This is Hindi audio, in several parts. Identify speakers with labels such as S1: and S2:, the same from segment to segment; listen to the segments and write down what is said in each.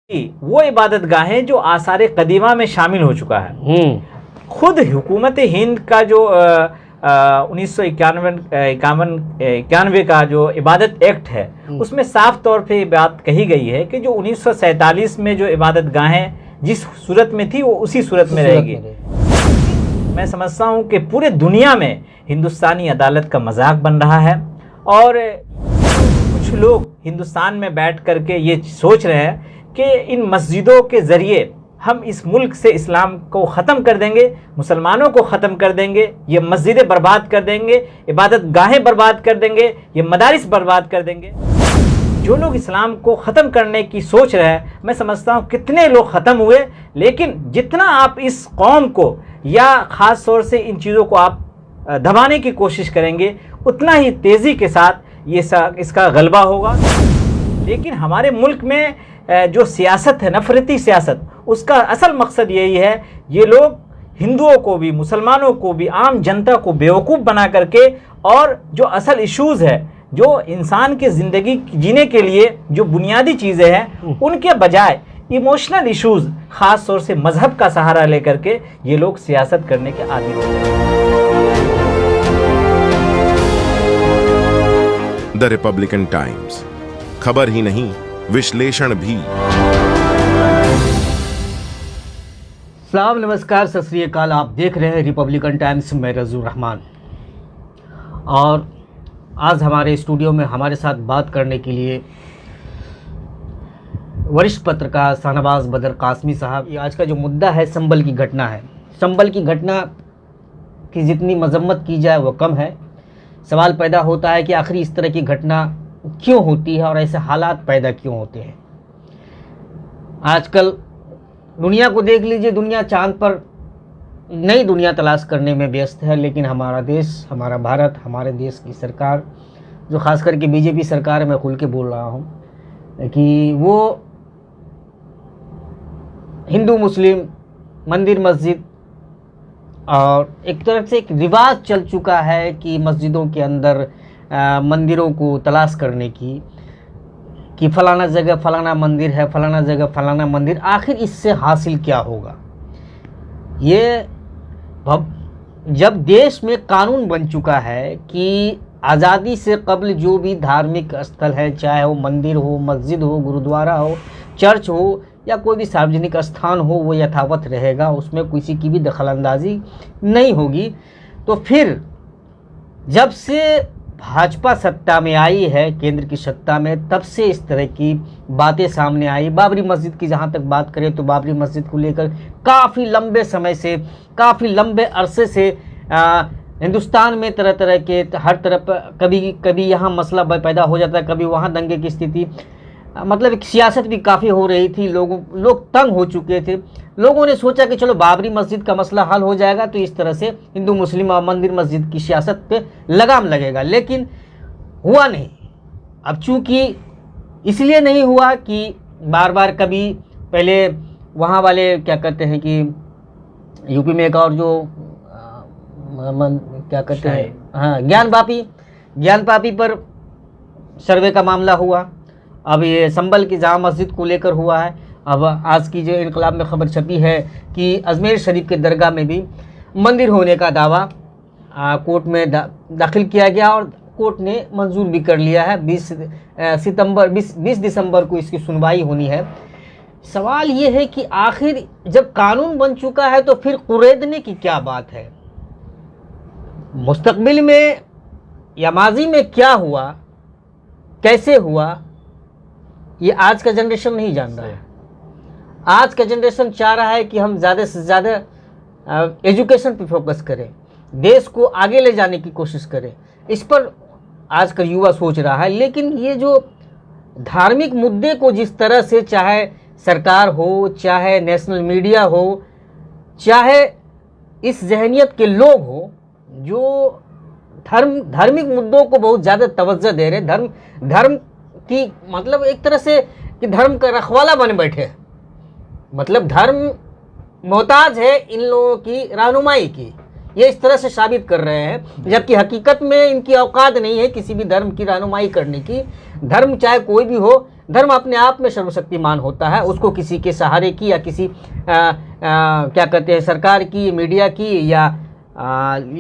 S1: वो इबादत गाहें जो आसार कदीमा में शामिल हो चुका है। खुद हुकूमत हिंद का जो 1991 का जो इबादत एक्ट है उसमें साफ तौर पे बात कही गई है कि जो 1947 में जो इबादत गाहें जिस सूरत में थी वो उसी सूरत में रहेगी। मैं समझता हूँ कि पूरे दुनिया में हिंदुस्तानी अदालत का मजाक बन रहा है और कुछ लोग हिंदुस्तान में बैठ करके ये सोच रहे हैं कि इन मस्जिदों के ज़रिए हम इस मुल्क से इस्लाम को ख़त्म कर देंगे, मुसलमानों को ख़त्म कर देंगे, ये मस्जिदें बर्बाद कर देंगे, इबादत गाहें बर्बाद कर देंगे, ये मदारिस बर्बाद कर देंगे। जो लोग इस्लाम को ख़त्म करने की सोच रहे हैं, मैं समझता हूँ कितने लोग ख़त्म हुए, लेकिन जितना आप इस कौम को या ख़ास तौर से इन चीज़ों को आप दबाने की कोशिश करेंगे उतना ही तेज़ी के साथ इसका गलबा होगा। लेकिन हमारे मुल्क में जो सियासत है, नफरती सियासत, उसका असल मकसद यही है, ये लोग हिंदुओं को भी, मुसलमानों को भी, आम जनता को बेवकूफ़ बना करके और जो असल इश्यूज़ है, जो इंसान की ज़िंदगी जीने के लिए जो बुनियादी चीज़ें हैं, उनके बजाय इमोशनल इश्यूज़, ख़ास तौर से मज़हब का सहारा लेकर के ये लोग सियासत करने के आदी हो गए हैं।
S2: द रिपब्लिकन टाइम्स, खबर ही नहीं विश्लेषण भी।
S3: सलाम, नमस्कार, सत श्री अकाल। आप देख रहे हैं रिपब्लिकन टाइम्स में रज़ूर रहमान। और आज हमारे स्टूडियो में हमारे साथ बात करने के लिए वरिष्ठ पत्रकार शाहनवाज बदर कासमी साहब। ये आज का जो मुद्दा है संबल की घटना है। संबल की घटना की जितनी मजम्मत की जाए वो कम है। सवाल पैदा होता है कि आखिर इस तरह की घटना क्यों होती है और ऐसे हालात पैदा क्यों होते हैं। आजकल दुनिया को देख लीजिए, दुनिया चांद पर नई दुनिया तलाश करने में व्यस्त है, लेकिन हमारा देश, हमारा भारत, हमारे देश की सरकार, जो ख़ास करके बीजेपी सरकार है, मैं खुल के बोल रहा हूँ कि वो हिंदू मुस्लिम मंदिर मस्जिद और एक तरफ से एक रिवाज चल चुका है कि मस्जिदों के अंदर मंदिरों को तलाश करने की, कि फलाना जगह फलाना मंदिर है, फलाना जगह फलाना मंदिर। आखिर इससे हासिल क्या होगा? ये जब देश में कानून बन चुका है कि आज़ादी से कबल जो भी धार्मिक स्थल है, चाहे वो मंदिर हो, मस्जिद हो, गुरुद्वारा हो, चर्च हो या कोई भी सार्वजनिक स्थान हो, वो यथावत रहेगा, उसमें किसी की भी दखलंदाजी नहीं होगी। तो फिर जब से भाजपा सत्ता में आई है, केंद्र की सत्ता में, तब से इस तरह की बातें सामने आई। बाबरी मस्जिद की जहाँ तक बात करें तो बाबरी मस्जिद को लेकर काफ़ी लंबे समय से, काफ़ी लंबे अरसे से हिंदुस्तान में तरह तरह के हर तरफ कभी यहाँ मसला पैदा हो जाता है, कभी वहाँ दंगे की स्थिति, मतलब एक सियासत भी काफ़ी हो रही थी। लोग तंग हो चुके थे। लोगों ने सोचा कि चलो बाबरी मस्जिद का मसला हल हो जाएगा तो इस तरह से हिंदू मुस्लिम और मंदिर मस्जिद की सियासत पे लगाम लगेगा, लेकिन हुआ नहीं। अब चूंकि इसलिए नहीं हुआ कि बार बार कभी पहले वहाँ वाले क्या कहते हैं कि यूपी में एक और जो क्या कहते हैं, हाँ, ज्ञान पापी पर सर्वे का मामला हुआ। अब ये संबल की जामा मस्जिद को लेकर हुआ है। अब आज की जो इनकलाब में खबर छपी है कि अजमेर शरीफ के दरगाह में भी मंदिर होने का दावा कोर्ट में दाखिल किया गया और कोर्ट ने मंजूर भी कर लिया है। 20 दिसंबर को इसकी सुनवाई होनी है। सवाल ये है कि आखिर जब कानून बन चुका है तो फिर कुरेदने की क्या बात है? मुस्तकबिल में या माजी में क्या हुआ, कैसे हुआ, ये आज का जनरेशन नहीं जान रहा है। आज का जनरेशन चाह रहा है कि हम ज़्यादा से ज़्यादा एजुकेशन पे फोकस करें, देश को आगे ले जाने की कोशिश करें। इस पर आज का युवा सोच रहा है। लेकिन ये जो धार्मिक मुद्दे को जिस तरह से, चाहे सरकार हो, चाहे नेशनल मीडिया हो, चाहे इस जहनियत के लोग हो, जो धार्मिक मुद्दों को बहुत ज़्यादा तवज्जो दे रहे, धर्म की मतलब एक तरह से कि धर्म का रखवाला बने बैठे, मतलब धर्म मोहताज है इन लोगों की रहनुमाई की ये इस तरह से साबित कर रहे हैं, जबकि हकीकत में इनकी औकात नहीं है किसी भी धर्म की रहनुमाई करने की। धर्म चाहे कोई भी हो, धर्म अपने आप में सर्वशक्तिमान होता है, उसको किसी के सहारे की या किसी क्या कहते हैं सरकार की, मीडिया की या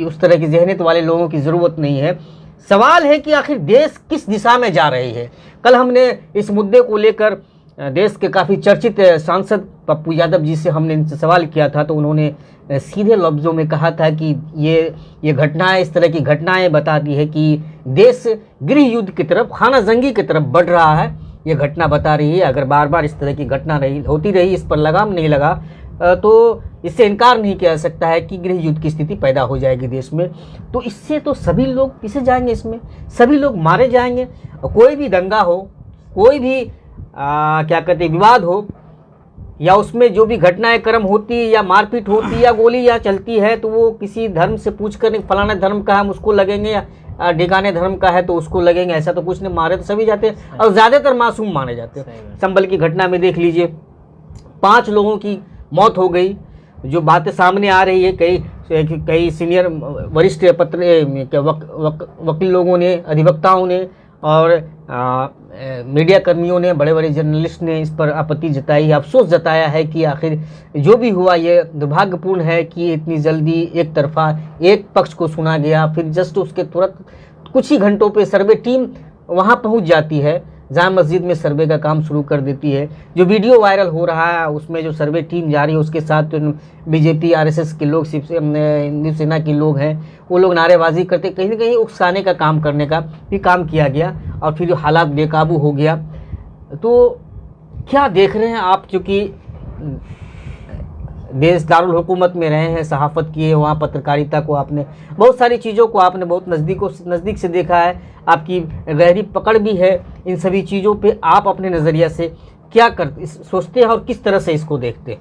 S3: उस तरह की ज़हनियत वाले लोगों की ज़रूरत नहीं है। सवाल है कि आखिर देश किस दिशा में जा रही है। कल हमने इस मुद्दे को लेकर देश के काफ़ी चर्चित सांसद पप्पू यादव जी से हमने इनसे सवाल किया था, तो उन्होंने सीधे लफ्ज़ों में कहा था कि ये घटनाएं, इस तरह की घटनाएं बताती है कि देश गृह युद्ध की तरफ, खाना जंगी की तरफ बढ़ रहा है। ये घटना बता रही है अगर बार बार इस तरह की घटना होती रही, इस पर लगाम नहीं लगा, तो इससे इनकार नहीं किया जा सकता है कि गृह युद्ध की स्थिति पैदा हो जाएगी देश में। तो इससे तो सभी लोग पिसे जाएंगे, इसमें सभी लोग मारे जाएंगे। कोई भी दंगा हो, कोई भी क्या कहते हैं विवाद हो, या उसमें जो भी घटनाएं क्रम होती है या मारपीट होती है या गोली या चलती है, तो वो किसी धर्म से पूछ कर फलाना धर्म का हम उसको लगेंगे या ढिकाने धर्म का है तो उसको लगेंगे, ऐसा तो कुछ नहीं। मारे तो सभी जाते हैं और ज़्यादातर मासूम माने जाते हैं। संभल की घटना में देख लीजिए, 5 लोगों की मौत हो गई। जो बातें सामने आ रही है, कई सीनियर वरिष्ठ वकील लोगों ने, अधिवक्ताओं ने और मीडिया कर्मियों ने, बड़े बड़े जर्नलिस्ट ने इस पर आपत्ति जताई, अफसोस जताया है कि आखिर जो भी हुआ ये दुर्भाग्यपूर्ण है कि इतनी जल्दी एक तरफा एक पक्ष को सुना गया। फिर जस्ट उसके तुरंत कुछ ही घंटों पे सर्वे टीम वहाँ पहुँच जाती है, जामा मस्जिद में सर्वे का काम शुरू कर देती है। जो वीडियो वायरल हो रहा है उसमें जो सर्वे टीम जा रही है उसके साथ बीजेपी, आरएसएस के लोग, हिंदू सेना के लोग हैं, वो लोग नारेबाजी करते, कहीं ना कहीं उकसाने का काम करने का भी काम किया गया और फिर हालात बेकाबू हो गया। तो क्या देख रहे हैं आप, चूँकि देश दारुल हुकूमत में रहे हैं, सहाफ़त किए, वहाँ पत्रकारिता को आपने, बहुत सारी चीज़ों को आपने बहुत नज़दीक से देखा है, आपकी गहरी पकड़ भी है इन सभी चीज़ों पे। आप अपने नज़रिया से क्या सोचते हैं और किस तरह से इसको देखते हैं?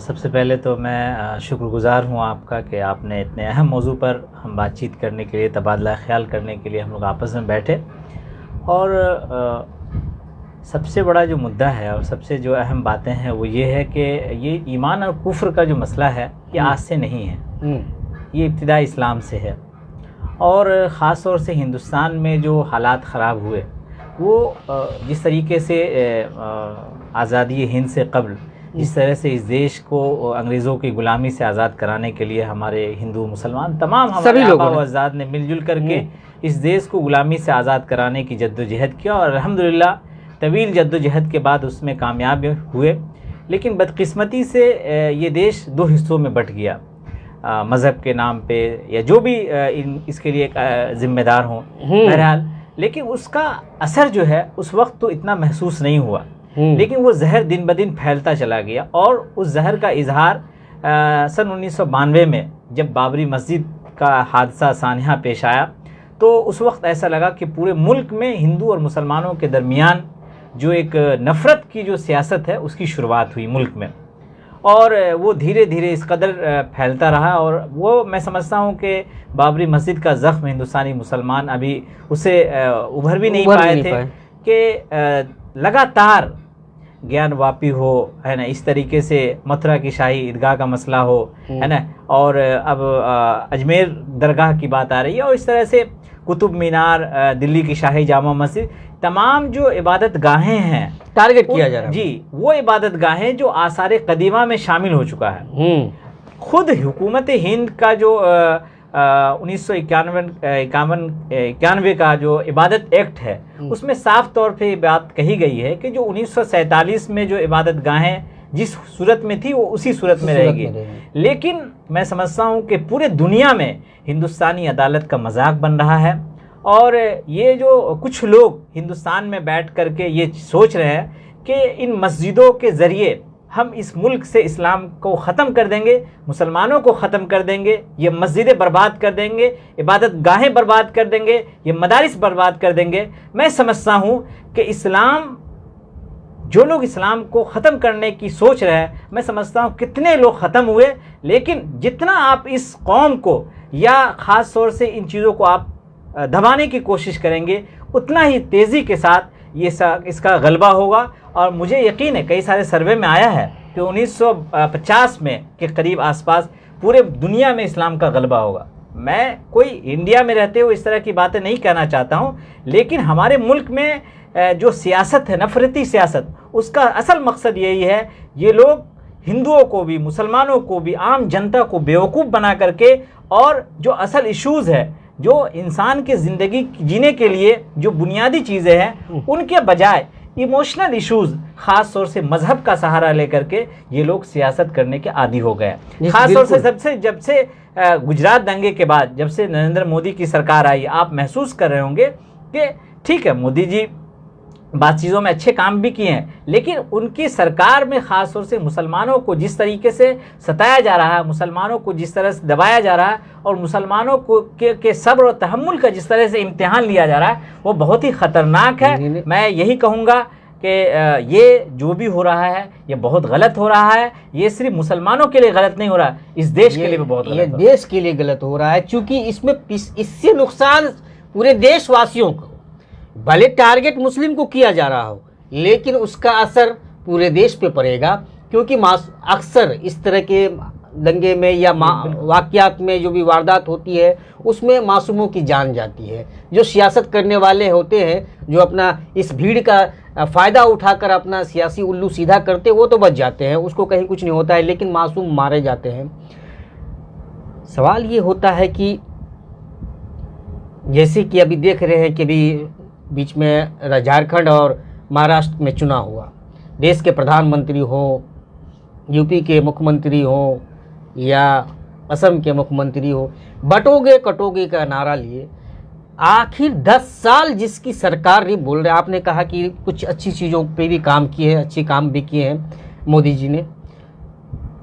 S1: सबसे पहले तो मैं शुक्रगुज़ार हूँ आपका कि आपने इतने अहम मौजू पर हम बातचीत करने के लिए, तबादला ख्याल करने के लिए हम लोग आपस में बैठे। और सबसे बड़ा जो मुद्दा है और सबसे जो अहम बातें हैं वो ये है कि ये ईमान और कुफ्र का जो मसला है ये आज से नहीं है, ये इब्तिदा इस्लाम से है। और ख़ास तौर से हिंदुस्तान में जो हालात ख़राब हुए वो जिस तरीके से आज़ादी हिंद से कब्ल जिस तरह से इस देश को अंग्रेज़ों की ग़ुलामी से आज़ाद कराने के लिए हमारे हिंदू मुसलमान तमाम हमारे आबा व अज़दाद ने मिलजुल करके इस देश को ग़ुलामी से आज़ाद कराने की जद्दोजहद किया और अल्हम्दुलिल्लाह तवील जद्दोजहद के बाद उसमें कामयाब हुए। लेकिन बदकिस्मती से ये देश 2 हिस्सों में बट गया, मज़हब के नाम पे या जो भी इसके लिए ज़िम्मेदार हों, बहरहाल। लेकिन उसका असर जो है उस वक्त तो इतना महसूस नहीं हुआ, लेकिन वो जहर दिन ब दिन फैलता चला गया। और उस जहर का इजहार सन 1992 में जब बाबरी मस्जिद का हादसा सानहा पेश आया, तो उस वक्त ऐसा लगा कि पूरे मुल्क में हिंदू और मुसलमानों के दरमियान जो एक नफ़रत की जो सियासत है उसकी शुरुआत हुई मुल्क में। और वो धीरे धीरे इस कदर फैलता रहा। और वो मैं समझता हूँ कि बाबरी मस्जिद का ज़ख्म हिंदुस्तानी मुसलमान अभी उसे उभर भी नहीं पाए थे कि लगातार ज्ञान वापी हो, है ना, इस तरीके से मथुरा की शाही ईदगाह का मसला हो, है ना, और अब अजमेर दरगाह की बात आ रही है, और इस तरह से कुतुब मीनार, दिल्ली की शाही जामा मस्जिद, तमाम जो इबादत गाहें हैं
S3: टारगेट किया जा रहा है।
S1: जी, वो इबादत गाहें जो आसार कदीमा में शामिल हो चुका है। खुद हुकूमत हिंद का जो 1991 का जो इबादत एक्ट है उसमें साफ तौर पे बात कही गई है कि जो 1947 में जो इबादत गाहें जिस सूरत में थी वो उसी सूरत में रहेगी। लेकिन मैं समझता हूँ कि पूरे दुनिया में हिंदुस्तानी अदालत का मजाक बन रहा है। और ये जो कुछ लोग हिंदुस्तान में बैठ करके ये सोच रहे हैं कि इन मस्जिदों के ज़रिए हम इस मुल्क से इस्लाम को ख़त्म कर देंगे, मुसलमानों को ख़त्म कर देंगे, ये मस्जिदें बर्बाद कर देंगे, इबादत गाहें बर्बाद कर देंगे, ये मदारिस बर्बाद कर देंगे। मैं समझता हूँ कि इस्लाम, जो लोग इस्लाम को ख़त्म करने की सोच रहे हैं, मैं समझता हूँ कितने लोग ख़त्म हुए। लेकिन जितना आप इस कौम को या ख़ास तौर से इन चीज़ों को आप दबाने की कोशिश करेंगे, उतना ही तेज़ी के साथ इसका गलबा होगा। और मुझे यकीन है, कई सारे सर्वे में आया है कि 1950 में के करीब आसपास पूरे दुनिया में इस्लाम का गलबा होगा। मैं कोई इंडिया में रहते हुए इस तरह की बातें नहीं कहना चाहता हूँ, लेकिन हमारे मुल्क में जो सियासत है, नफरती सियासत, उसका असल मकसद यही है, ये लोग हिंदुओं को भी, मुसलमानों को भी, आम जनता को बेवकूफ़ बना करके, और जो असल इश्यूज़ है, जो इंसान की ज़िंदगी जीने के लिए जो बुनियादी चीज़ें हैं, उनके बजाय इमोशनल इश्यूज़, ख़ास तौर से मज़हब का सहारा लेकर के ये लोग सियासत करने के आदी हो गए। ख़ास तौर से जब से गुजरात दंगे के बाद, जब से नरेंद्र मोदी की सरकार आई, आप महसूस कर रहे होंगे कि ठीक है, मोदी जी बात चीज़ों में अच्छे काम भी किए हैं, लेकिन उनकी सरकार में ख़ास तौर से मुसलमानों को जिस तरीके से सताया जा रहा है, मुसलमानों को जिस तरह से दबाया जा रहा है, और मुसलमानों को के सब्र और तहम्मुल का जिस तरह से इम्तिहान लिया जा रहा है, वो बहुत ही ख़तरनाक है। मैं यही कहूँगा कि ये जो भी हो रहा है ये बहुत गलत हो रहा है। ये सिर्फ मुसलमानों के लिए गलत नहीं हो रहा, इस देश के लिए भी बहुत गलत
S3: है। ये देश के लिए गलत हो रहा है, क्योंकि इससे नुकसान पूरे देशवासियों को, भले टारगेट मुस्लिम को किया जा रहा हो, लेकिन उसका असर पूरे देश पे पड़ेगा, क्योंकि अक्सर इस तरह के दंगे में या वाक़यात में जो भी वारदात होती है, उसमें मासूमों की जान जाती है। जो सियासत करने वाले होते हैं, जो अपना इस भीड़ का फ़ायदा उठाकर अपना सियासी उल्लू सीधा करते, वो तो बच जाते हैं, उसको कहीं कुछ नहीं होता है, लेकिन मासूम मारे जाते हैं। सवाल ये होता है कि जैसे कि अभी देख रहे हैं कि अभी बीच में झारखंड और महाराष्ट्र में चुनाव हुआ, देश के प्रधानमंत्री हो, यूपी के मुख्यमंत्री हो या असम के मुख्यमंत्री हो, बटोगे कटोगे का नारा लिए आखिर 10 साल जिसकी सरकार रही, बोल रहे, आपने कहा कि कुछ अच्छी चीज़ों पे भी काम किए हैं, अच्छे काम भी किए हैं मोदी जी ने,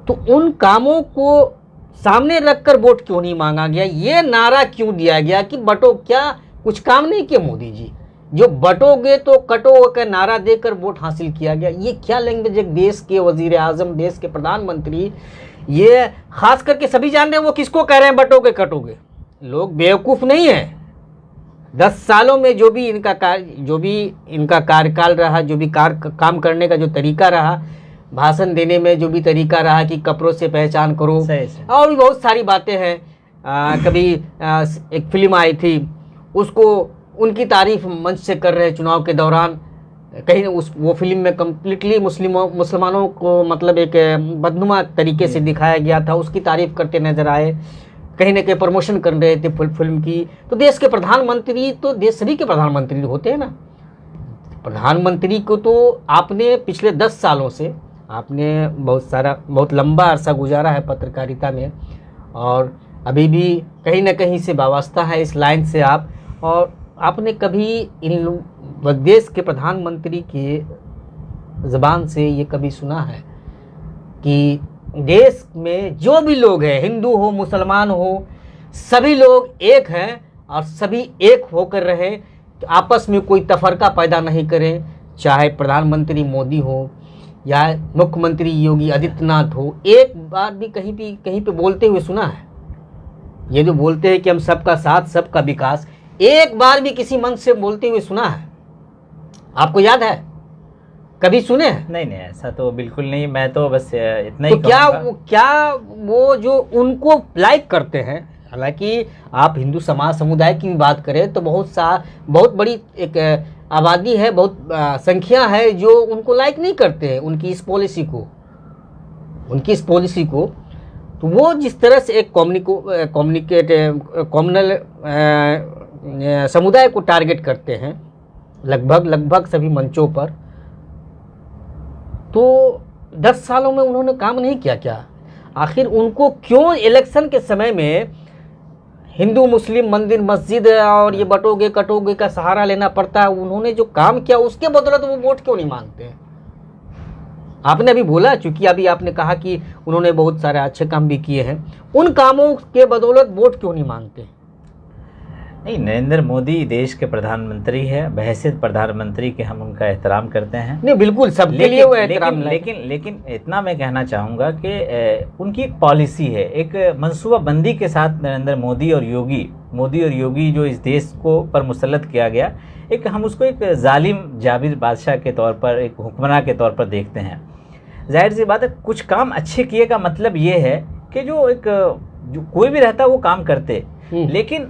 S3: तो उन कामों को सामने रखकर वोट क्यों नहीं मांगा गया? ये नारा क्यों दिया गया कि बटो, क्या कुछ काम नहीं किए मोदी जी? जो बटोगे तो कटो का नारा देकर वोट हासिल किया गया। ये क्या लैंग्वेज है? देश के वजीर आजम, देश के प्रधानमंत्री, ये खास करके सभी जान रहे हैं वो किसको कह रहे हैं बटोगे कटोगे। लोग बेवकूफ़ नहीं है। 10 सालों में जो भी इनका कार्यकाल रहा, जो भी काम करने का जो तरीका रहा, भाषण देने में जो भी तरीका रहा कि कपड़ों से पहचान करो, और भी बहुत सारी बातें हैं। कभी एक फिल्म आई थी, उसको उनकी तारीफ मंच से कर रहे चुनाव के दौरान, कहीं वो फिल्म में कम्प्लीटली मुसलमानों को मतलब एक बदनुमा तरीके से दिखाया गया था, उसकी तारीफ करते नजर आए, कहीं ना कहीं प्रमोशन कर रहे थे फिल्म की। तो देश के प्रधानमंत्री तो देश सभी के प्रधानमंत्री होते हैं ना। प्रधानमंत्री को तो आपने पिछले 10 सालों से आपने बहुत लंबा अरसा गुजारा है पत्रकारिता में, और अभी भी कहीं ना कहीं से वाबस्ता है इस लाइन से आप, और आपने कभी इन देश के प्रधानमंत्री के ज़बान से ये कभी सुना है कि देश में जो भी लोग हैं, हिंदू हो मुसलमान हो, सभी लोग एक हैं और सभी एक होकर रहें, तो आपस में कोई तफरका पैदा नहीं करें, चाहे प्रधानमंत्री मोदी हो या मुख्यमंत्री योगी आदित्यनाथ हो। एक बार भी कहीं पे बोलते हुए सुना है? ये जो बोलते हैं कि हम सबका साथ सबका विकास, एक बार भी किसी मंच से बोलते हुए सुना है? आपको याद है? कभी सुने हैं?
S1: नहीं, ऐसा तो बिल्कुल नहीं। मैं तो बस इतना ही
S3: तो क्या वो जो उनको लाइक करते हैं, हालांकि आप हिंदू समुदाय की भी बात करें तो बहुत बड़ी एक आबादी है, बहुत संख्या है जो उनको लाइक नहीं करते हैं उनकी इस पॉलिसी को। तो वो जिस तरह से एक कॉम्युनल समुदाय को टारगेट करते हैं लगभग सभी मंचों पर, तो 10 सालों में उन्होंने काम नहीं किया क्या? आखिर उनको क्यों इलेक्शन के समय में हिंदू मुस्लिम मंदिर मस्जिद और ये बटोगे कटोगे का सहारा लेना पड़ता है? उन्होंने जो काम किया उसके बदौलत वो वोट क्यों नहीं मांगते हैं? आपने अभी बोला, चूंकि अभी आपने कहा कि उन्होंने बहुत सारे अच्छे काम भी किए हैं, उन कामों के बदौलत वोट क्यों नहीं मांगते?
S1: नहीं, नरेंद्र मोदी देश के प्रधानमंत्री है, बहैसियत प्रधानमंत्री के हम उनका एहतराम करते हैं।
S3: नहीं, बिल्कुल सबके लिए वो एहतराम,
S1: लेकिन इतना मैं कहना चाहूँगा कि उनकी एक पॉलिसी है, एक मनसूबाबंदी के साथ नरेंद्र मोदी और योगी जो इस देश को पर मुसल्लत किया गया, एक हम उसको एक जालिम जाबिर बादशाह के तौर पर, एक हुक्मरान के तौर पर देखते हैं। जाहिर सी बात है, कुछ काम अच्छे किए का मतलब ये है कि जो कोई भी रहता वो काम करते, लेकिन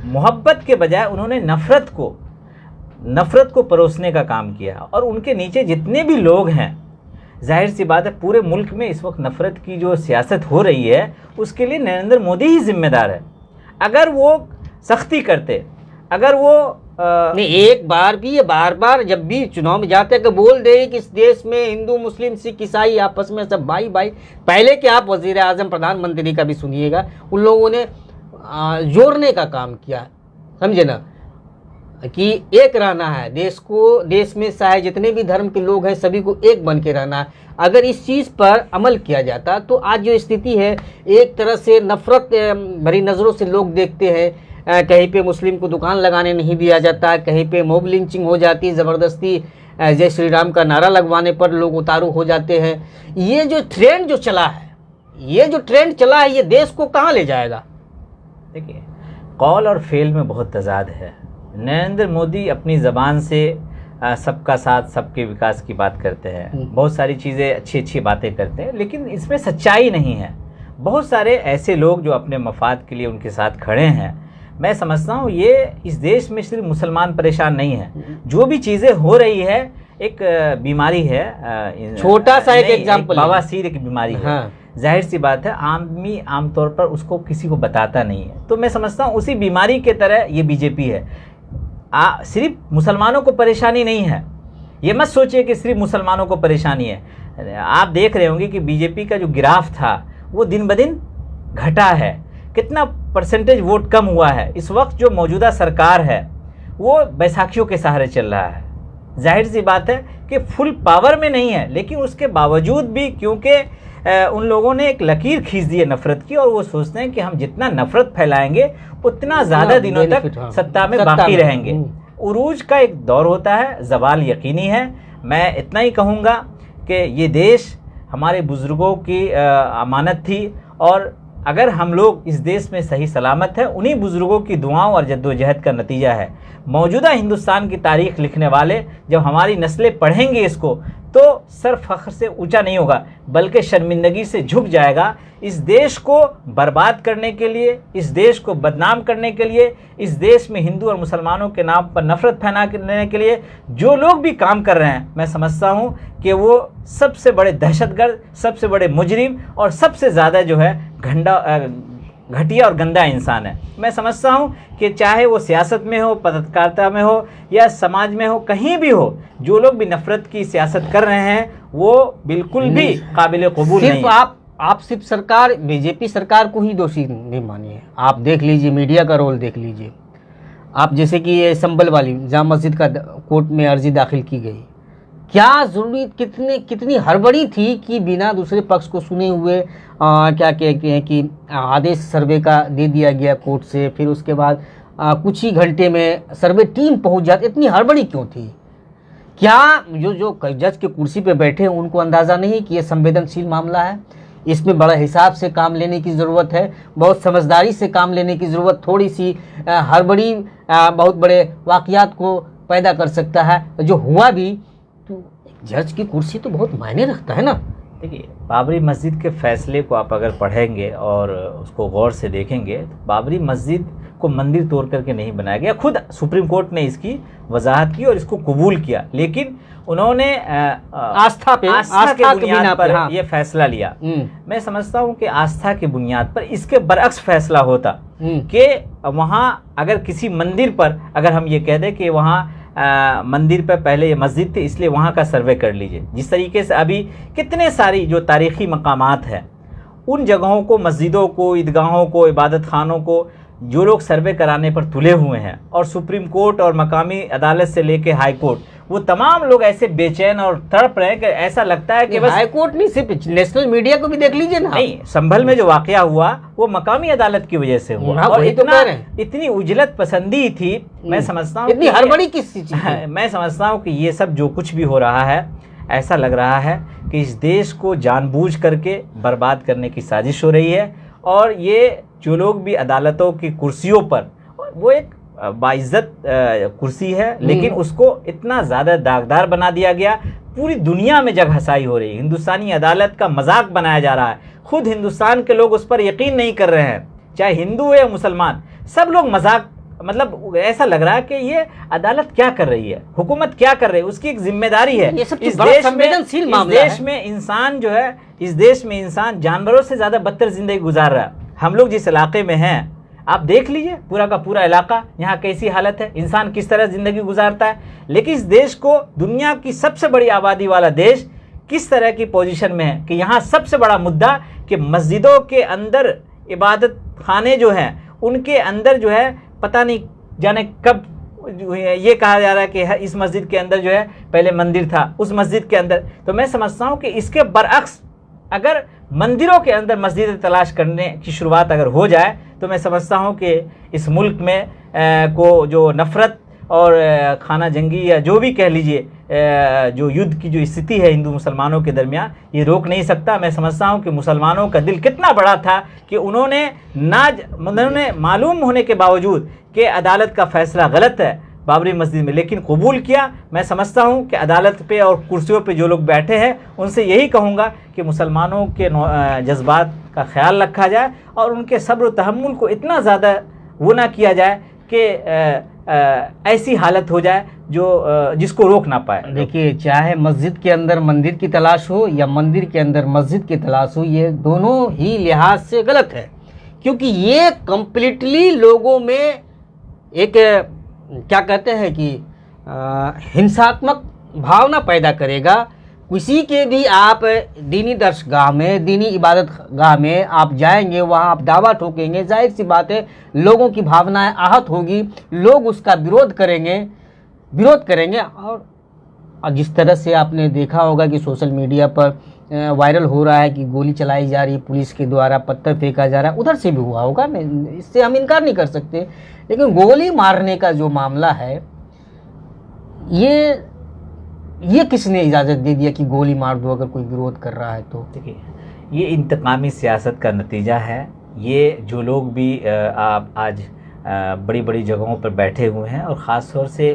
S1: मोहब्बत के बजाय उन्होंने नफरत को परोसने का काम किया। और उनके नीचे जितने भी लोग हैं, जाहिर सी बात है पूरे मुल्क में इस वक्त नफरत की जो सियासत हो रही है उसके लिए नरेंद्र मोदी ही जिम्मेदार है। अगर वो सख्ती करते, अगर वो
S3: नहीं, एक बार भी, ये बार बार जब भी चुनाव में जाते हैं कि बोल दे कि इस देश में हिंदू मुस्लिम सिख ईसाई आपस में सब भाई भाई। पहले के आप वजीर आजम प्रधानमंत्री का भी सुनिएगा, उन लोगों ने जोड़ने का काम किया, समझे ना, कि एक रहना है देश को, देश में चाहे जितने भी धर्म के लोग हैं सभी को एक बन के रहना है। अगर इस चीज़ पर अमल किया जाता तो आज जो स्थिति है, एक तरह से नफरत भरी नज़रों से लोग देखते हैं, कहीं पे मुस्लिम को दुकान लगाने नहीं दिया जाता, कहीं पे मॉब लिंचिंग हो जाती, ज़बरदस्ती जय श्री राम का नारा लगवाने पर लोग उतारू हो जाते हैं। ये जो ट्रेंड जो चला है, ये देश को कहाँ ले जाएगा?
S1: देखिए, कौल और फेल में बहुत तजाद है। नरेंद्र मोदी अपनी ज़बान से सबका साथ सबके विकास की बात करते हैं, बहुत सारी चीज़ें अच्छी बातें करते हैं, लेकिन इसमें सच्चाई नहीं है। बहुत सारे ऐसे लोग जो अपने मफाद के लिए उनके साथ खड़े हैं। मैं समझता हूँ ये इस देश में सिर्फ मुसलमान परेशान नहीं है, जो भी चीज़ें हो रही है एक बीमारी है,
S3: छोटा सा एक एग्जाम्पल,
S1: बवासीर एक बीमारी है। हाँ। जाहिर सी बात है आदमी आमतौर पर उसको किसी को बताता नहीं है। तो मैं समझता हूँ उसी बीमारी के तरह ये बीजेपी है। सिर्फ मुसलमानों को परेशानी नहीं है, ये मत सोचिए कि सिर्फ मुसलमानों को परेशानी है। आप देख रहे होंगे कि बीजेपी का जो ग्राफ था वो दिन ब दिन घटा है, कितना परसेंटेज वोट कम हुआ है। इस वक्त जो मौजूदा सरकार है वो बैसाखियों के सहारे चल रहा है। जाहिर सी बात है कि फुल पावर में नहीं है, लेकिन उसके बावजूद भी क्योंकि उन लोगों ने एक लकीर खींच दी है नफरत की, और वो सोचते हैं कि हम जितना नफरत फैलाएंगे उतना ज़्यादा दिनों तक सत्ता में बाकी रहेंगे। उरूज का एक दौर होता है, ज़वाल यकीनी है। मैं इतना ही कहूँगा कि ये देश हमारे बुज़ुर्गों की अमानत थी, और अगर हम लोग इस देश में सही सलामत हैं, उन्हीं बुज़ुर्गों की दुआओं और जद्दोजहद का नतीजा है। मौजूदा हिंदुस्तान की तारीख़ लिखने वाले जब हमारी नस्लें पढ़ेंगे इसको, तो सर फ़ख्र से ऊंचा नहीं होगा बल्कि शर्मिंदगी से झुक जाएगा। इस देश को बर्बाद करने के लिए, इस देश को बदनाम करने के लिए, इस देश में हिंदू और मुसलमानों के नाम पर नफ़रत फैलाने के लिए जो लोग भी काम कर रहे हैं, मैं समझता हूँ कि वो सबसे बड़े दहशतगर्द, सबसे बड़े मुजरिम और सबसे ज़्यादा जो है घटिया और गंदा इंसान है। मैं समझता हूँ कि चाहे वो सियासत में हो, पत्रकारिता में हो या समाज में हो, कहीं भी हो, जो लोग भी नफरत की सियासत कर रहे हैं वो बिल्कुल भी काबिल कबूल नहीं है।
S3: आप सिर्फ सरकार, बीजेपी सरकार को ही दोषी नहीं मानिए। आप देख लीजिए, मीडिया का रोल देख लीजिए। आप जैसे कि ये संभल वाली जामा मस्जिद का कोर्ट में अर्जी दाखिल की गई, क्या ज़रूरी, कितनी हड़बड़ी थी कि बिना दूसरे पक्ष को सुने हुए क्या कहते हैं कि आदेश सर्वे का दे दिया गया कोर्ट से, फिर उसके बाद कुछ ही घंटे में सर्वे टीम पहुंच जाती। इतनी हड़बड़ी क्यों थी? क्या जो जज के कुर्सी पे बैठे हैं उनको अंदाज़ा नहीं कि ये संवेदनशील मामला है, इसमें बड़ा हिसाब से काम लेने की ज़रूरत है, बहुत समझदारी से काम लेने की ज़रूरत, थोड़ी सी हड़बड़ी बहुत बड़े वाक़यात को पैदा कर सकता है। जो हुआ भी, तो जज की कुर्सी तो बहुत मायने रखता है ना।
S1: देखिए, बाबरी मस्जिद के फ़ैसले को आप अगर पढ़ेंगे और उसको गौर से देखेंगे तो बाबरी मस्जिद को मंदिर तोड़ करके नहीं बनाया गया। खुद सुप्रीम कोर्ट ने इसकी वजाहत की और इसको कबूल किया, लेकिन उन्होंने आस्था के बुनियाद पर यह फैसला लिया। मैं समझता हूँ कि आस्था के बुनियाद पर इसके बरअक्स फैसला होता कि वहाँ अगर किसी मंदिर पर अगर हम ये कह दें कि वहाँ मंदिर पर पहले ये मस्जिद थी इसलिए वहाँ का सर्वे कर लीजिए। जिस तरीके से अभी कितने सारी जो तारीख़ी मकामात हैं उन जगहों को, मस्जिदों को, ईदगाहों को, इबादत खानों को जो लोग सर्वे कराने पर तुले हुए हैं, और सुप्रीम कोर्ट और मकामी अदालत से लेके हाई कोर्ट, वो तमाम लोग ऐसे बेचैन और तड़प रहे हैं कि ऐसा लगता है कि बस
S3: हाई कोर्ट नहीं, सिर्फ नेशनल मीडिया को भी देख लीजिए ना।
S1: नहीं, संभल में जो वाकया हुआ वो मकामी अदालत की वजह से हुआ, और इतनी उजलत पसंदी थी। मैं समझता हूँ
S3: इतनी हड़बड़ी किस चीज़ की?
S1: मैं समझता हूँ कि ये सब जो कुछ भी हो रहा है, ऐसा लग रहा है कि इस देश को जानबूझ करके बर्बाद करने की साजिश हो रही है। और ये जो लोग भी अदालतों की कुर्सियों पर, वो एक बाइज्जत कुर्सी है, लेकिन उसको इतना ज़्यादा दागदार बना दिया गया। पूरी दुनिया में जग हंसाई हो रही है। हिंदुस्तानी अदालत का मजाक बनाया जा रहा है। खुद हिंदुस्तान के लोग उस पर यकीन नहीं कर रहे हैं, चाहे हिंदू है या मुसलमान, सब लोग मजाक, मतलब ऐसा लग रहा है कि ये अदालत क्या कर रही है, हुकूमत क्या कर रही है, उसकी एक जिम्मेदारी है।
S3: ये सब तो बड़ा संवेदनशील मामला है।
S1: इस देश में इंसान जो है, इस देश में इंसान जानवरों से ज़्यादा बदतर जिंदगी गुजार रहा है। हम लोग जिस इलाके में हैं, आप देख लीजिए पूरा का पूरा इलाका, यहाँ कैसी हालत है, इंसान किस तरह ज़िंदगी गुजारता है। लेकिन इस देश को, दुनिया की सबसे बड़ी आबादी वाला देश, किस तरह की पोजीशन में है कि यहाँ सबसे बड़ा मुद्दा कि मस्जिदों के अंदर इबादत खाने जो हैं, उनके अंदर जो है पता नहीं जाने कब ये कहा जा रहा है कि इस मस्जिद के अंदर जो है पहले मंदिर था, उस मस्जिद के अंदर। तो मैं समझता हूँ कि इसके बरअक्स अगर मंदिरों के अंदर मस्जिद तलाश करने की शुरुआत अगर हो जाए, तो मैं समझता हूँ कि इस मुल्क में को जो नफ़रत और खाना जंगी या जो भी कह लीजिए, जो युद्ध की जो स्थिति है हिंदू मुसलमानों के दरमियान, ये रोक नहीं सकता। मैं समझता हूँ कि मुसलमानों का दिल कितना बड़ा था कि उन्होंने मालूम होने के बावजूद कि अदालत का फ़ैसला गलत है बाबरी मस्जिद में, लेकिन कबूल किया। मैं समझता हूँ कि अदालत पे और कुर्सियों पे जो लोग बैठे हैं, उनसे यही कहूँगा कि मुसलमानों के जज्बात का ख्याल रखा जाए और उनके सब्र तहम्मुल को इतना ज़्यादा वो ना किया जाए कि ऐसी हालत हो जाए जो जिसको रोक ना पाए।
S3: देखिए, चाहे मस्जिद के अंदर मंदिर की तलाश हो या मंदिर के अंदर मस्जिद की तलाश हो, ये दोनों ही लिहाज से गलत है, क्योंकि ये कम्प्लीटली लोगों में एक क्या कहते हैं कि हिंसात्मक भावना पैदा करेगा। किसी के भी आप दीनी दरसगाह में, दीनी इबादत गाह में आप जाएंगे, वहाँ आप दावा ठोकेंगे, जाहिर सी बात है लोगों की भावनाएं आहत होगी, लोग उसका विरोध करेंगे। और जिस तरह से आपने देखा होगा कि सोशल मीडिया पर वायरल हो रहा है कि गोली चलाई जा रही है पुलिस के द्वारा, पत्थर फेंका जा रहा है, उधर से भी हुआ होगा, इससे हम इनकार नहीं कर सकते। लेकिन गोली मारने का जो मामला है, ये किसने इजाज़त दे दिया कि गोली मार दो अगर कोई विरोध कर रहा है तो?
S1: देखिए, ये इंतकामी सियासत का नतीजा है। ये जो लोग भी आप आज बड़ी बड़ी जगहों पर बैठे हुए हैं, और ख़ास तौर से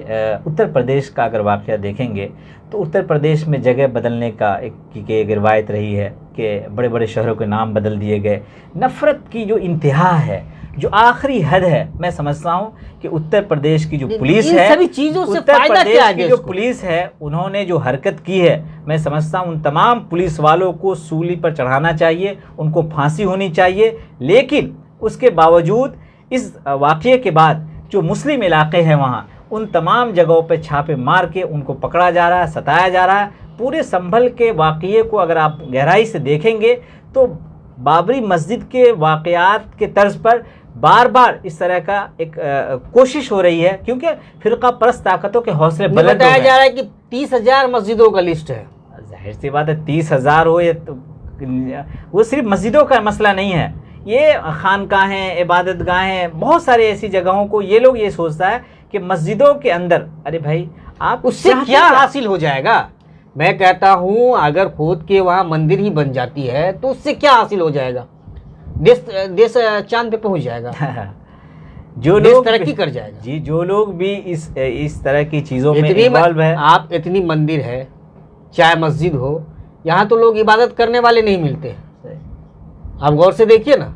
S1: उत्तर प्रदेश का अगर वाक़या देखेंगे तो उत्तर प्रदेश में जगह बदलने का एक रिवायत रही है कि बड़े बड़े शहरों के नाम बदल दिए गए। नफ़रत की जो इंतहा है, जो आखिरी हद है, मैं समझता हूँ कि उत्तर प्रदेश की जो पुलिस है,
S3: सभी चीज़ों से
S1: उत्तर
S3: फायदा
S1: प्रदेश
S3: क्या है
S1: की जो पुलिस है, उन्होंने जो हरकत की है, मैं समझता हूँ उन तमाम पुलिस वालों को सूली पर चढ़ाना चाहिए, उनको फांसी होनी चाहिए। लेकिन उसके बावजूद इस वाक़ये के बाद जो मुस्लिम इलाके हैं वहाँ, उन तमाम जगहों पे छापे मार के उनको पकड़ा जा रहा है, सताया जा रहा है। पूरे संभल के वाक़ये को अगर आप गहराई से देखेंगे तो बाबरी मस्जिद के वाक़यात के तर्ज पर बार बार इस तरह का एक कोशिश हो रही है, क्योंकि फिरका परस्त ताकतों के हौसले बुलंद हो गए।
S3: बताया जा रहा है कि 30,000 मस्जिदों का लिस्ट है।
S1: जाहिर सी बात है, 30,000 हो ये तो, वो सिर्फ मस्जिदों का मसला नहीं है, ये खानकाहें, इबादत गाहें, बहुत सारी ऐसी जगहों को ये लोग ये सोचता है कि मस्जिदों के अंदर, अरे भाई आप
S3: उससे क्या हासिल हो जाएगा? मैं कहता हूँ अगर खोद के वहाँ मंदिर ही बन जाती है तो उससे क्या हासिल हो जाएगा? देश चांद पे पहुँच जाएगा,
S1: जो लोग
S3: तरक्की कर जाएगा।
S1: जी, जो लोग भी इस तरह की चीज़ों में इन्वॉल्व है।
S3: आप इतनी मंदिर है, चाहे मस्जिद हो, यहाँ तो लोग इबादत करने वाले नहीं मिलते। आप गौर से देखिए ना,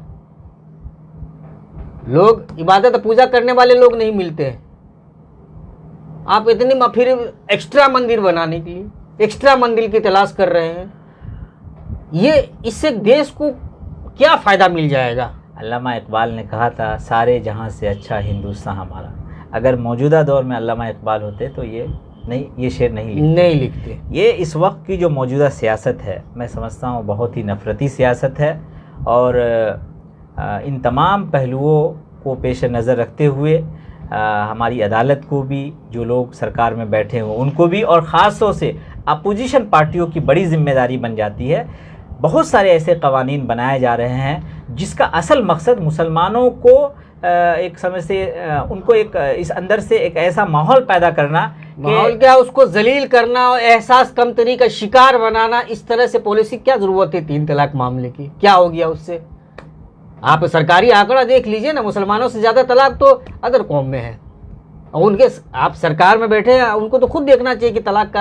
S3: लोग इबादत पूजा करने वाले लोग नहीं मिलते हैं। आप इतनी फिर एक्स्ट्रा मंदिर बनाने के लिए एक्स्ट्रा मंदिर की तलाश कर रहे हैं। ये इससे देश को क्या फ़ायदा मिल जाएगा?
S1: अल्लामा इकबाल ने कहा था, सारे जहां से अच्छा हिंदुस्तान हमारा। अगर मौजूदा दौर में अल्लामा इकबाल होते तो ये शेर नहीं लिखते। ये इस वक्त की जो मौजूदा सियासत है, मैं समझता हूँ बहुत ही नफ़रती सियासत है, और इन तमाम पहलुओं को पेश नज़र रखते हुए हमारी अदालत को भी, जो लोग सरकार में बैठे हों उनको भी, और ख़ास तौर से अपोजिशन पार्टियों की बड़ी जिम्मेदारी बन जाती है। बहुत सारे ऐसे कवानीन बनाए जा रहे हैं जिसका असल मकसद मुसलमानों को एक समय से उनको एक इस अंदर से एक ऐसा माहौल पैदा करना,
S3: माहौल क्या, उसको जलील करना और एहसास कमतरी का शिकार बनाना। इस तरह से पॉलिसी क्या ज़रूरत है 3 तलाक मामले की? क्या हो गया उससे? आप सरकारी आंकड़ा देख लीजिए ना, मुसलमानों से ज़्यादा तलाक तो अदर कौम में है, और उनके आप सरकार में बैठे हैं, उनको तो खुद देखना चाहिए कि तलाक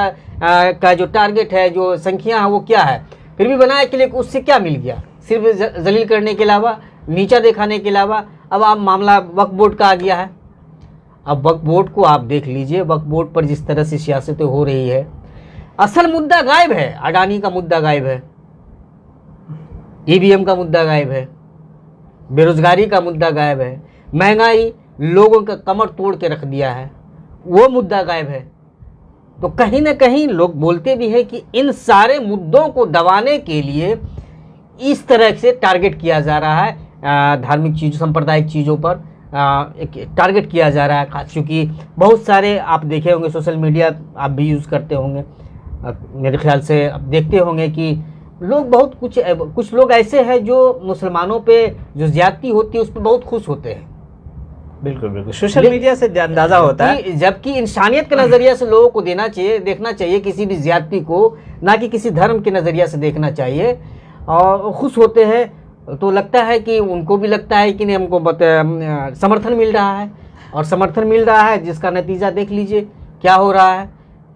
S3: का जो टारगेट है, जो संख्या है वो क्या है। फिर भी बनाए के लिए उससे क्या मिल गया, सिर्फ जलील करने के अलावा, नीचा दिखाने के अलावा। अब आप मामला वक्फ बोर्ड का आ गया है। अब वक्फ बोर्ड को आप देख लीजिए, वक्फ बोर्ड पर जिस तरह से सियासतें हो रही है, असल मुद्दा गायब है। अडानी का मुद्दा गायब है, ईवीएम का मुद्दा गायब है, बेरोजगारी का मुद्दा गायब है, महंगाई लोगों का कमर तोड़ के रख दिया है, वो मुद्दा गायब है। तो कहीं ना कहीं लोग बोलते भी हैं कि इन सारे मुद्दों को दबाने के लिए इस तरह से टारगेट किया जा रहा है, धार्मिक चीज़ों, सांप्रदायिक चीज़ों पर एक टारगेट किया जा रहा है। खास क्योंकि बहुत सारे आप देखे होंगे, सोशल मीडिया आप भी यूज़ करते होंगे, मेरे ख्याल से आप देखते होंगे कि लोग बहुत कुछ लोग ऐसे हैं जो मुसलमानों पे जो ज्यादती होती है उस पर बहुत खुश होते हैं।
S1: बिल्कुल बिल्कुल, सोशल मीडिया से अंदाजा होता है।
S3: जबकि इंसानियत के नज़रिए से लोगों को देखना चाहिए किसी भी ज्यादती को, ना कि किसी धर्म के नज़रिए से देखना चाहिए। और खुश होते हैं तो लगता है कि उनको भी लगता है कि नहीं, हमको समर्थन मिल रहा है, और समर्थन मिल रहा है जिसका नतीजा देख लीजिए क्या हो रहा है।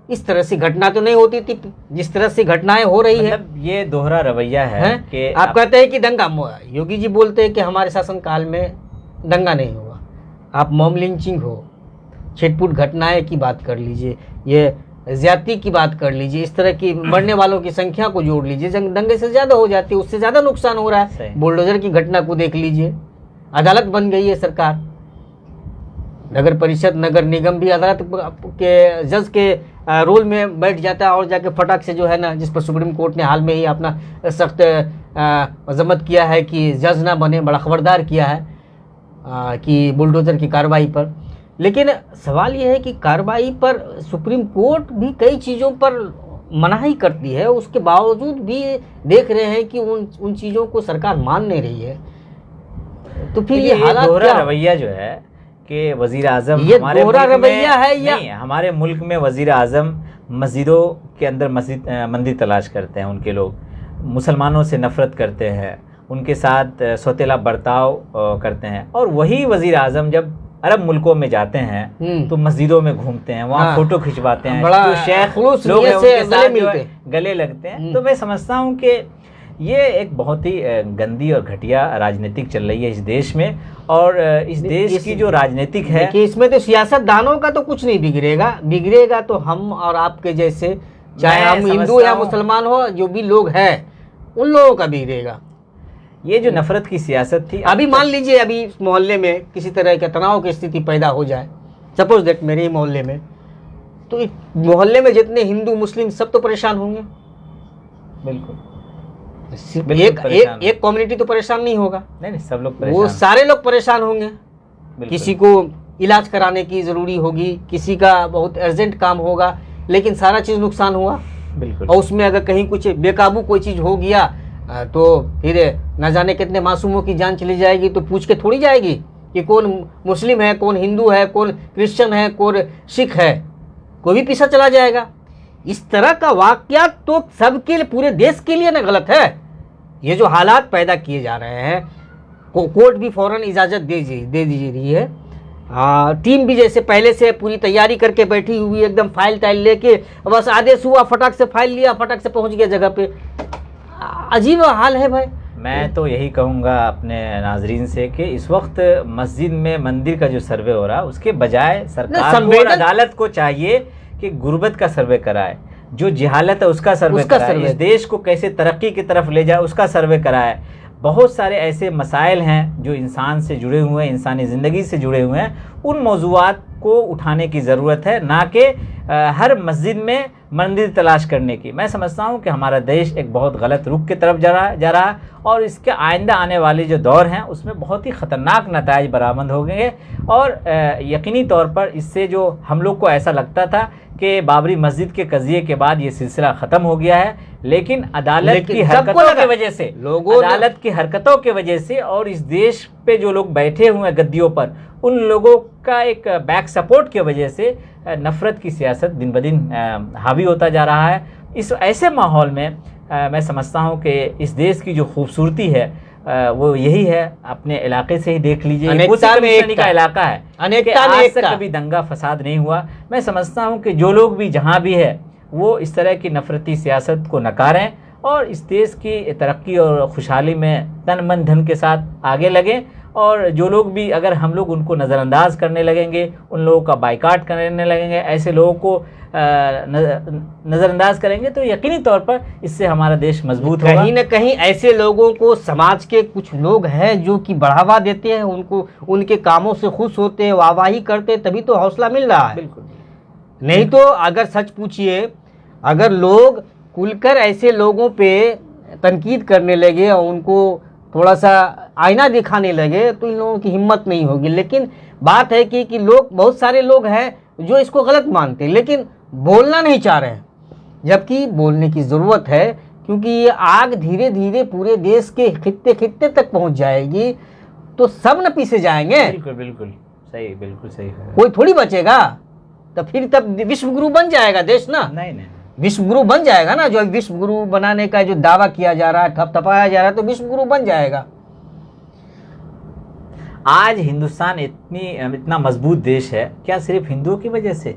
S3: इस तरह से घटना तो नहीं होती थी जिस तरह से घटनाएं हो रही है।
S1: मतलब ये दोहरा रवैया है कि
S3: आप कहते हैं कि दंगा, योगी जी बोलते हैं कि हमारे शासनकाल में दंगा नहीं हुआ। आप मॉब लिंचिंग हो, छिटपुट घटनाएं की बात कर लीजिए, ये ज्यादती की बात कर लीजिए, इस तरह की मरने वालों की संख्या को जोड़ लीजिए, दंगे से ज़्यादा हो जाती है, उससे ज़्यादा नुकसान हो रहा है। बुलडोजर की घटना को देख लीजिए, अदालत बन गई है सरकार, नगर परिषद, नगर निगम भी अदालत के जज के रोल में बैठ जाता है और जाके फटाक से जो है ना, जिस पर सुप्रीम कोर्ट ने हाल में ही अपना सख्त मजम्मत किया है कि जज ना बने, बड़ा खबरदार किया है कि बुलडोजर की कार्रवाई पर। लेकिन सवाल यह है कि कार्रवाई पर सुप्रीम कोर्ट भी कई चीज़ों पर मनाही करती है, उसके बावजूद भी देख रहे हैं कि उन चीज़ों को सरकार मान नहीं रही है। तो फिर ये हालात
S1: दोहरा रवैया जो है कि वजीर आजम,
S3: ये दोहरा रवैया है या
S1: नहीं, हमारे मुल्क में वजीर आजम मस्जिदों के अंदर मंदिर तलाश करते हैं, उनके लोग मुसलमानों से नफरत करते हैं, उनके साथ सौतेला बर्ताव करते हैं। और वही वजीर आजम जब अरब मुल्कों में जाते हैं तो मस्जिदों में घूमते हैं, वहाँ फोटो खिंचवाते हैं, जो शेख लोग हैं उनके साथ गले लगते हैं। तो मैं समझता हूँ कि ये एक बहुत ही गंदी और घटिया राजनीतिक चल रही है इस देश में। और इस देश की जो राजनीतिक है
S3: कि इसमें तो सियासतदानों का तो कुछ नहीं बिगड़ेगा तो हम और आपके जैसे, चाहे हम हिंदू या मुसलमान हो, जो भी लोग हैं उन लोगों का बिगड़ेगा।
S1: ये जो नफरत की सियासत थी,
S3: अभी मान लीजिए अभी मोहल्ले में किसी तरह का तनाव की स्थिति पैदा हो जाए, सपोज दैट मेरे ही मोहल्ले में, तो मोहल्ले में जितने हिंदू मुस्लिम सब तो परेशान होंगे।
S1: बिल्कुल,
S3: एक कम्युनिटी तो परेशान नहीं होगा,
S1: नहीं सब लोग,
S3: वो सारे लोग परेशान होंगे। किसी को इलाज कराने की ज़रूरी होगी, किसी का बहुत अर्जेंट काम होगा, लेकिन सारा चीज़ नुकसान हुआ।
S1: बिल्कुल,
S3: और उसमें अगर कहीं कुछ बेकाबू कोई चीज़ हो गया तो फिर न जाने कितने मासूमों की जान चली जाएगी। तो पूछ के थोड़ी जाएगी कि कौन मुस्लिम है, कौन हिंदू है, कौन क्रिश्चियन है, कौन सिख है, कोई भी पीछा चला जाएगा। इस तरह का वाकया तो सबके लिए, पूरे देश के लिए ना गलत है। ये जो हालात पैदा किए जा रहे हैं, कोर्ट भी फौरन इजाज़त दे दी रही है। टीम भी जैसे पहले से पूरी तैयारी करके बैठी हुई, एकदम फाइल टाइल लेके, बस आदेश हुआ फटाक से फाइल लिया, फटाक से पहुंच गया जगह पे। अजीब हाल है भाई।
S1: मैं तो यही कहूँगा अपने नाजरीन से कि इस वक्त मस्जिद में मंदिर का जो सर्वे हो रहा है, उसके बजाय सरकार को और अदालत को चाहिए कि गुर्बत का सर्वे कराए, जो जिहालत है उसका सर्वे कराए, इस देश को कैसे तरक्की की तरफ ले जाए उसका सर्वे कराए। बहुत सारे ऐसे मसाइल हैं जो इंसान से जुड़े हुए हैं, इंसानी ज़िंदगी से जुड़े हुए हैं, उन मौज़ूआत को उठाने की ज़रूरत है, ना कि हर मस्जिद में मंदिर तलाश करने की। मैं समझता हूँ कि हमारा देश एक बहुत गलत रुख की तरफ जा रहा है और इसके आइंदा आने वाले जो दौर हैं उसमें बहुत ही ख़तरनाक नताइज बरामद होंगे। और यकीनी तौर पर इससे जो हम लोग को ऐसा लगता था कि बाबरी मस्जिद के कज़िये के बाद ये सिलसिला ख़त्म हो गया है, लेकिन अदालत की हरकतों की वजह से, अदालत की हरकतों की वजह से और इस देश पे जो लोग बैठे हुए हैं गद्दियों पर, उन लोगों का एक बैक सपोर्ट की वजह से नफ़रत की सियासत दिन ब दिन हावी होता जा रहा है। इस ऐसे माहौल में मैं समझता हूँ कि इस देश की जो खूबसूरती है वो यही है। अपने इलाके से ही देख लीजिए,
S3: अनेकता में
S1: कमीशनी
S3: एकता।
S1: का इलाका है,
S3: अनेकता
S1: कि
S3: में
S1: आज तक
S3: एकता।
S1: कभी दंगा फसाद नहीं हुआ। मैं समझता हूँ कि जो लोग भी जहाँ भी है वो इस तरह की नफरती सियासत को नकारें और इस देश की तरक्की और खुशहाली में तन मन धन के साथ आगे लगें। और जो लोग भी, अगर हम लोग उनको नज़रअंदाज करने लगेंगे, उन लोगों का बाइकाट करने लगेंगे, ऐसे लोगों को नज़रअंदाज करेंगे, तो यकीनी तौर पर इससे हमारा देश मजबूत होगा।
S3: कहीं न कहीं ऐसे लोगों को समाज के कुछ लोग हैं जो कि बढ़ावा देते हैं, उनको उनके कामों से खुश होते हैं, वाहवाही करते हैं, तभी तो हौसला मिल रहा है।
S1: बिल्कुल।
S3: नहीं तो अगर सच पूछिए, अगर लोग खुलकर ऐसे लोगों पे तनकीद करने लगे और उनको थोड़ा सा आईना दिखाने लगे तो इन लोगों की हिम्मत नहीं होगी। लेकिन बात है कि लोग, बहुत सारे लोग हैं जो इसको गलत मानते हैं लेकिन बोलना नहीं चाह रहे हैं, जबकि बोलने की ज़रूरत है, क्योंकि ये आग धीरे धीरे पूरे देश के खित्ते खित्ते तक पहुंच जाएगी तो सब न पीछे जाएंगे।
S1: बिल्कुल बिल्कुल सही, बिल्कुल सही है।
S3: कोई थोड़ी बचेगा। तब विश्व गुरु बन जाएगा देश ना।
S1: नहीं,
S3: विश्व गुरु बन जाएगा ना। जो विश्व गुरु बनाने का जो दावा किया जा रहा है, थपथपाया जा रहा है, तो विश्व गुरु बन जाएगा।
S1: आज हिंदुस्तान इतना मजबूत देश है, क्या सिर्फ हिंदुओं की वजह से?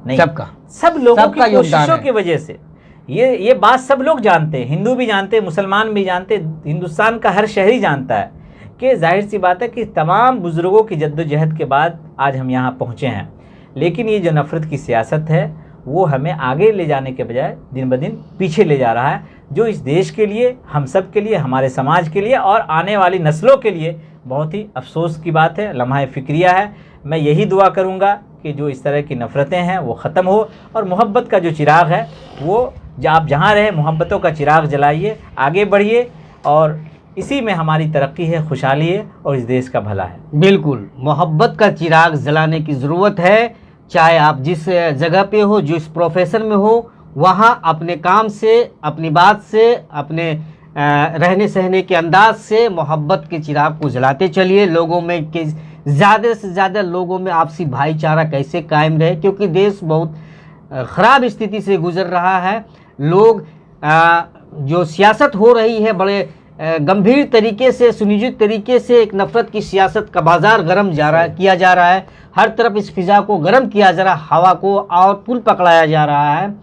S1: नहीं,
S3: सबका,
S1: सब लोगों
S3: सबका
S1: की
S3: योगदान
S1: कोशिशों
S3: है।
S1: की वजह से। ये बात सब लोग जानते हैं, हिंदू भी जानते हैं, मुसलमान भी जानते हैं, हिंदुस्तान का हर शहरी जानता है कि जाहिर सी बात है कि तमाम बुजुर्गों की जद्दोजहद के बाद आज हम यहाँ पहुँचे हैं। लेकिन ये जो नफरत की सियासत है वो हमें आगे ले जाने के बजाय दिन ब दिन पीछे ले जा रहा है, जो इस देश के लिए, हम सब के लिए, हमारे समाज के लिए और आने वाली नस्लों के लिए बहुत ही अफसोस की बात है, लम्हा फिक्रिया है। मैं यही दुआ करूँगा कि जो इस तरह की नफ़रतें हैं वो ख़त्म हो और मोहब्बत का जो चिराग है वो आप जहाँ रहे मोहब्बतों का चिराग जलाइए, आगे बढ़िए, और इसी में हमारी तरक्की है, खुशहाली है और इस देश का भला है।
S3: बिल्कुल, मोहब्बत का चिराग जलाने की ज़रूरत है। चाहे आप जिस जगह पे हो, जिस प्रोफेशन में हो, वहाँ अपने काम से, अपनी बात से, अपने रहने सहने के अंदाज से मोहब्बत के चिराग को जलाते चलिए। लोगों में कि ज़्यादा से ज़्यादा लोगों में आपसी भाईचारा कैसे कायम रहे, क्योंकि देश बहुत ख़राब स्थिति से गुज़र रहा है। लोग जो सियासत हो रही है बड़े गंभीर तरीके से, सुनियोजित तरीके से एक नफ़रत की सियासत का बाज़ार गर्म किया जा रहा है। हर तरफ इस फिज़ा को गर्म किया जा रहा है, हवा को, और पुल पकड़ाया जा रहा है।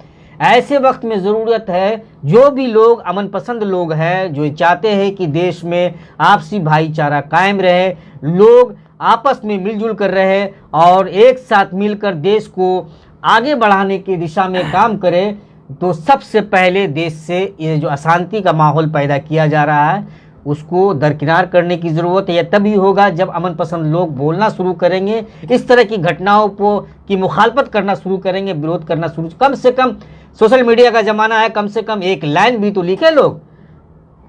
S3: ऐसे वक्त में ज़रूरत है जो भी लोग अमन पसंद लोग हैं, जो चाहते हैं कि देश में आपसी भाईचारा कायम रहे, लोग आपस में मिलजुल कर रहे और एक साथ मिलकर देश को आगे बढ़ाने की दिशा में काम करें, तो सबसे पहले देश से ये जो अशांति का माहौल पैदा किया जा रहा है उसको दरकिनार करने की ज़रूरत है। यह तभी होगा जब अमन पसंद लोग बोलना शुरू करेंगे, इस तरह की घटनाओं की मुखालफत करना शुरू करेंगे, विरोध करना शुरू। कम से कम सोशल मीडिया का ज़माना है, कम से कम एक लाइन भी तो लिखे। लोग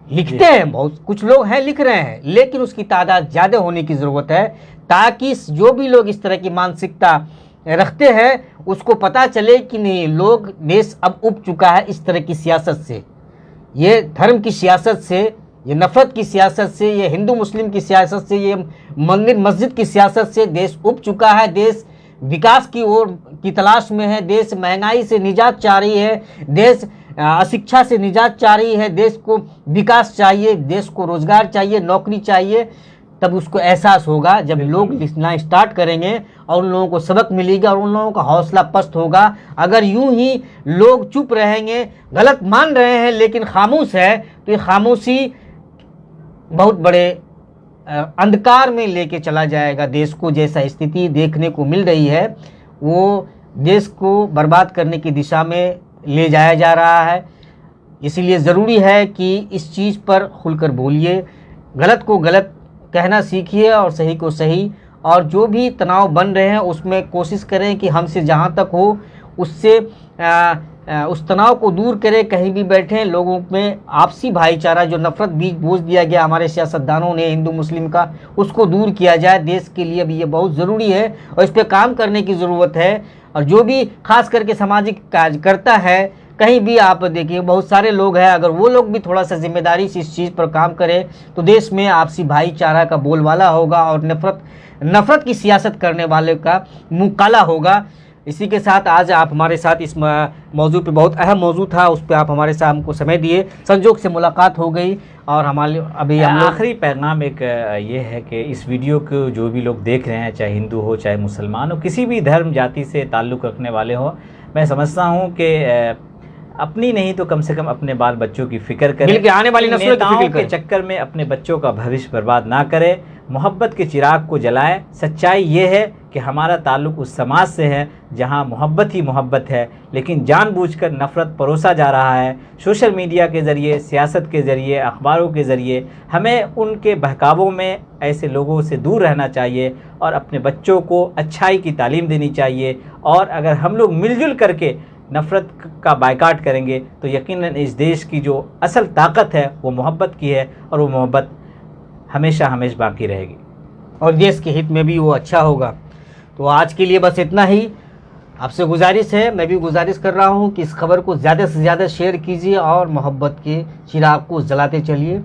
S3: लिखते हैं, बहुत कुछ लोग हैं लिख रहे हैं, लेकिन उसकी तादाद ज़्यादा होने की ज़रूरत है, ताकि जो भी लोग इस तरह की मानसिकता रखते हैं उसको पता चले कि नहीं, लोग, देश अब उब चुका है इस तरह की सियासत से, ये धर्म की सियासत से, ये नफ़रत की सियासत से, ये हिंदू मुस्लिम की सियासत से, ये मंदिर मस्जिद की सियासत से देश उब चुका है। देश विकास की ओर की तलाश में है, देश महंगाई से निजात चाह रही है, देश अशिक्षा से निजात चाह रही है, देश को विकास चाहिए, देश को रोज़गार चाहिए, नौकरी चाहिए। तब उसको एहसास होगा जब लोग लिखना स्टार्ट करेंगे और उन लोगों को सबक मिलेगा और उन लोगों का हौसला पस्त होगा। अगर यूं ही लोग चुप रहेंगे, गलत मान रहे हैं लेकिन खामोश है, तो ये खामोशी बहुत बड़े अंधकार में लेके चला जाएगा देश को। जैसा स्थिति देखने को मिल रही है वो देश को बर्बाद करने की दिशा में ले जाया जा रहा है। इसीलिए ज़रूरी है कि इस चीज़ पर खुलकर बोलिए, गलत को गलत कहना सीखिए और सही को सही, और जो भी तनाव बन रहे हैं उसमें कोशिश करें कि हमसे जहाँ तक हो उससे उस तनाव को दूर करें। कहीं भी बैठें, लोगों में आपसी भाईचारा, जो नफ़रत बीज बोझ दिया गया हमारे सियासतदानों ने हिंदू मुस्लिम का, उसको दूर किया जाए। देश के लिए भी ये बहुत ज़रूरी है और इस पर काम करने की ज़रूरत है। और जो भी खास करके सामाजिक कार्यकर्ता है, कहीं भी आप देखिए बहुत सारे लोग हैं, अगर वो लोग भी थोड़ा सा जिम्मेदारी से इस चीज़ पर काम करें तो देश में आपसी भाईचारा का बोलबाला होगा और नफ़रत की सियासत करने वाले का मुँह काला होगा। इसी के साथ आज आप हमारे साथ इस मौजू पे, बहुत अहम मौजू था, उस पर आप हमारे साथ हमको समय दिए, संजोग से मुलाकात हो गई। और हमारे अभी हम लोग
S1: आखिरी पैगाम एक ये है कि इस वीडियो को जो भी लोग देख रहे हैं, चाहे हिंदू हो चाहे मुसलमान हो, किसी भी धर्म जाति से ताल्लुक़ रखने वाले हो, मैं समझता हूँ कि अपनी नहीं तो कम से कम अपने बाल बच्चों की फिक्र करें,
S3: बल्कि आने वाली नस्लों की
S1: नेताओं
S3: फिक्र
S1: के
S3: करें।
S1: चक्कर में अपने बच्चों का भविष्य बर्बाद ना करें, मोहब्बत के चिराग को जलाएं। सच्चाई ये है कि हमारा ताल्लुक़ उस समाज से है जहां मोहब्बत ही मोहब्बत है, लेकिन जानबूझकर नफ़रत परोसा जा रहा है। सोशल मीडिया के ज़रिए, सियासत के ज़रिए, अखबारों के ज़रिए हमें उनके बहकावों में ऐसे लोगों से दूर रहना चाहिए और अपने बच्चों को अच्छाई की तालीम देनी चाहिए। और अगर हम लोग मिलजुल करके नफ़रत का बायकाट करेंगे तो यकीनन इस देश की जो असल ताकत है वो मोहब्बत की है, और वो मोहब्बत हमेशा हमेशा बाकी रहेगी
S3: और देश के हित में भी वो अच्छा होगा। तो आज के लिए बस इतना ही। आपसे गुजारिश है, मैं भी गुजारिश कर रहा हूँ कि इस खबर को ज़्यादा से ज़्यादा शेयर कीजिए और मोहब्बत के चिराग को जलाते चलिए।